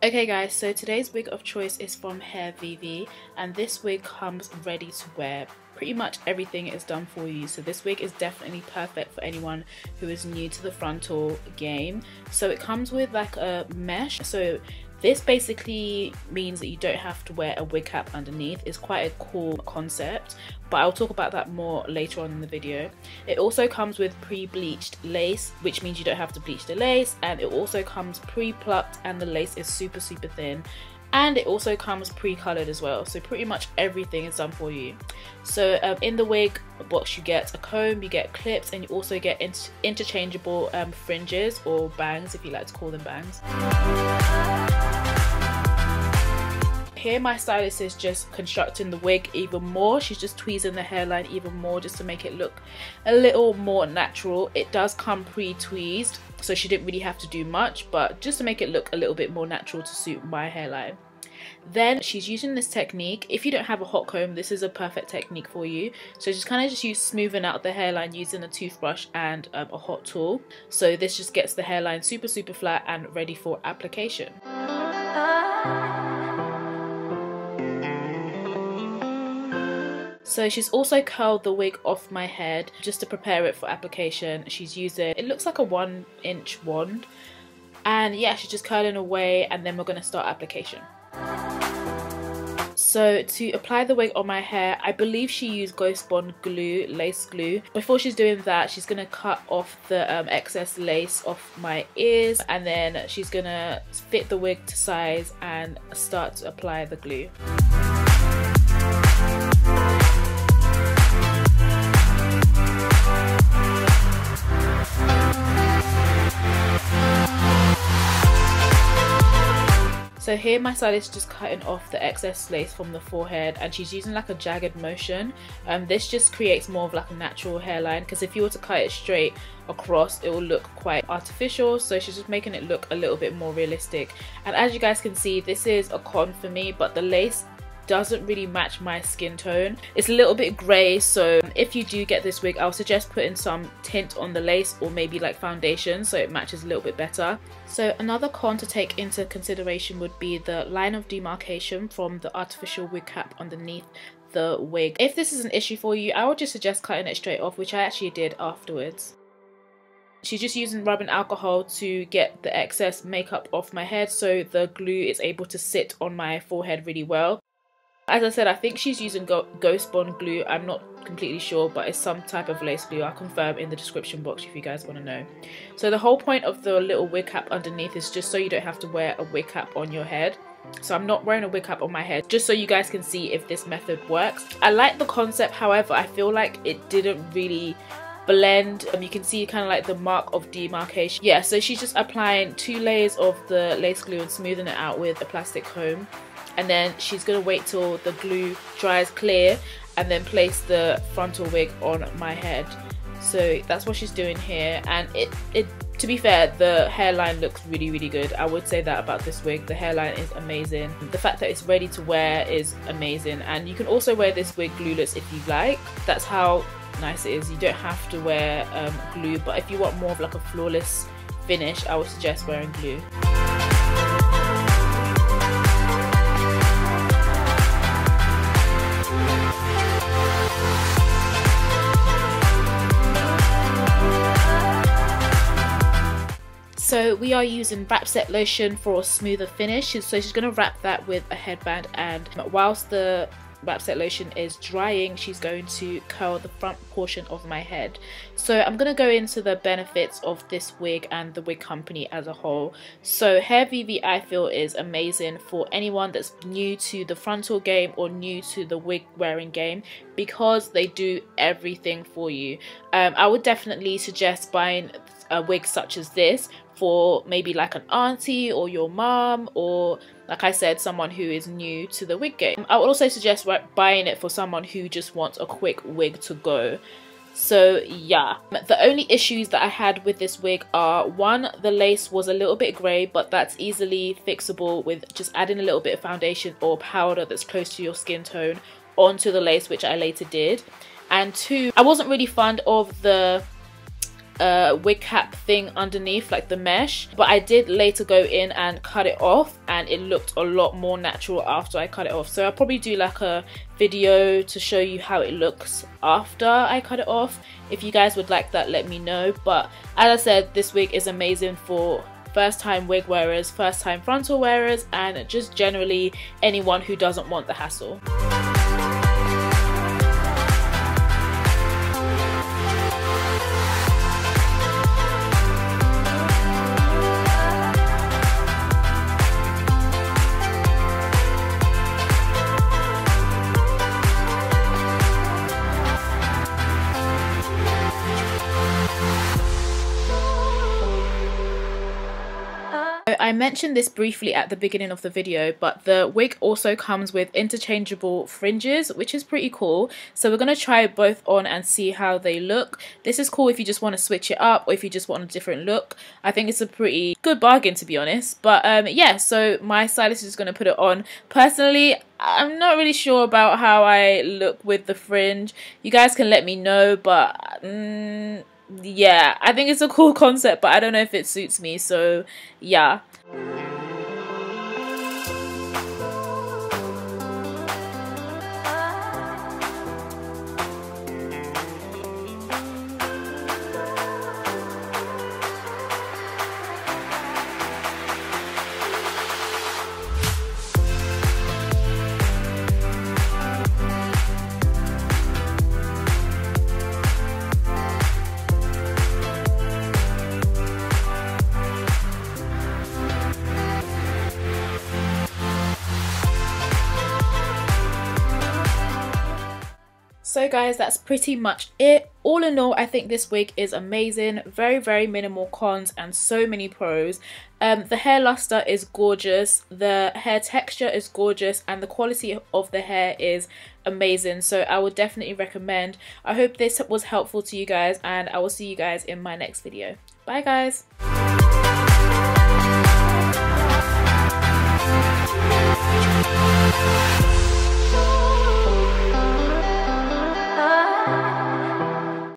Okay guys, so today's wig of choice is from Hairvivi, and this wig comes ready to wear. Pretty much everything is done for you, so this wig is definitely perfect for anyone who is new to the frontal game. So it comes with like a mesh, so this basically means that you don't have to wear a wig cap underneath. It's quite a cool concept, but I'll talk about that more later on in the video. It also comes with pre-bleached lace, which means you don't have to bleach the lace, and it also comes pre-plucked and the lace is super thin. And it also comes pre-colored as well, so pretty much everything is done for you. So in the wig box you get a comb, you get clips, and you also get interchangeable fringes, or bangs if you like to call them bangs. Here my stylist is just constructing the wig even more. She's just tweezing the hairline even more just to make it look a little more natural. It does come pre-tweezed, so she didn't really have to do much, but just to make it look a little bit more natural to suit my hairline. Then she's using this technique. If you don't have a hot comb, this is a perfect technique for you. So just kind of just use smoothing out the hairline using a toothbrush and a hot tool. So this just gets the hairline super flat and ready for application. So she's also curled the wig off my head just to prepare it for application. She's using, it looks like a 1-inch wand, and yeah, she's just curling away, and then we're going to start application. So to apply the wig on my hair, I believe she used Ghost Bond glue, lace glue. Before she's doing that, she's going to cut off the excess lace off my ears, and then she's going to fit the wig to size and start to apply the glue. So here my stylist is just cutting off the excess lace from the forehead, and she's using like a jagged motion. This just creates more of like a natural hairline, because if you were to cut it straight across, it will look quite artificial. So she's just making it look a little bit more realistic. And as you guys can see, this is a con for me, but the lace doesn't really match my skin tone. It's a little bit grey, so if you do get this wig, I'll suggest putting some tint on the lace, or maybe like foundation, so it matches a little bit better. So another con to take into consideration would be the line of demarcation from the artificial wig cap underneath the wig. If this is an issue for you, I would just suggest cutting it straight off, which I actually did afterwards. She's just using rubbing alcohol to get the excess makeup off my head, so the glue is able to sit on my forehead really well. As I said, I think she's using Ghost Bond glue. I'm not completely sure, but it's some type of lace glue. I'll confirm in the description box if you guys want to know. So the whole point of the little wig cap underneath is just so you don't have to wear a wig cap on your head. So I'm not wearing a wig cap on my head, just so you guys can see if this method works. I like the concept, however, I feel like it didn't really blend. You can see kind of like the mark of demarcation. Yeah, so she's just applying 2 layers of the lace glue and smoothing it out with a plastic comb. And then she's going to wait till the glue dries clear and then place the frontal wig on my head. So that's what she's doing here, and it to be fair, the hairline looks really good. I would say that about this wig. The hairline is amazing. The fact that it's ready to wear is amazing, and you can also wear this wig glueless if you like. That's how nice it is. You don't have to wear glue, but if you want more of like a flawless finish, I would suggest wearing glue. So we are using wrap set lotion for a smoother finish. So she's going to wrap that with a headband, and whilst the wrap set lotion is drying, she's going to curl the front portion of my head. So I'm going to go into the benefits of this wig and the wig company as a whole. So Hairvivi, I feel, is amazing for anyone that's new to the frontal game or new to the wig wearing game, because they do everything for you. I would definitely suggest buying a wig such as this for maybe like an auntie or your mom, or like I said, someone who is new to the wig game. I would also suggest buying it for someone who just wants a quick wig to go. So yeah, the only issues that I had with this wig are, one, the lace was a little bit grey, but that's easily fixable with just adding a little bit of foundation or powder that's close to your skin tone onto the lace, which I later did. And two, I wasn't really fond of the wig cap thing underneath, like the mesh, but I did later go in and cut it off, and it looked a lot more natural after I cut it off. So I'll probably do like a video to show you how it looks after I cut it off. If you guys would like that, let me know. But as I said, this wig is amazing for first time wig wearers, first time frontal wearers, and just generally anyone who doesn't want the hassle. I mentioned this briefly at the beginning of the video, but the wig also comes with interchangeable fringes, which is pretty cool. So we're going to try both on and see how they look. This is cool if you just want to switch it up or if you just want a different look. I think it's a pretty good bargain, to be honest. But yeah, so my stylist is going to put it on. Personally, I'm not really sure about how I look with the fringe. You guys can let me know, but yeah, I think it's a cool concept, but I don't know if it suits me, so yeah. So guys, that's pretty much it. All in all, I think this wig is amazing. Very, very minimal cons and so many pros. The hair luster is gorgeous, the hair texture is gorgeous, and the quality of the hair is amazing. So I would definitely recommend. I hope this was helpful to you guys, and I will see you guys in my next video. Bye guys.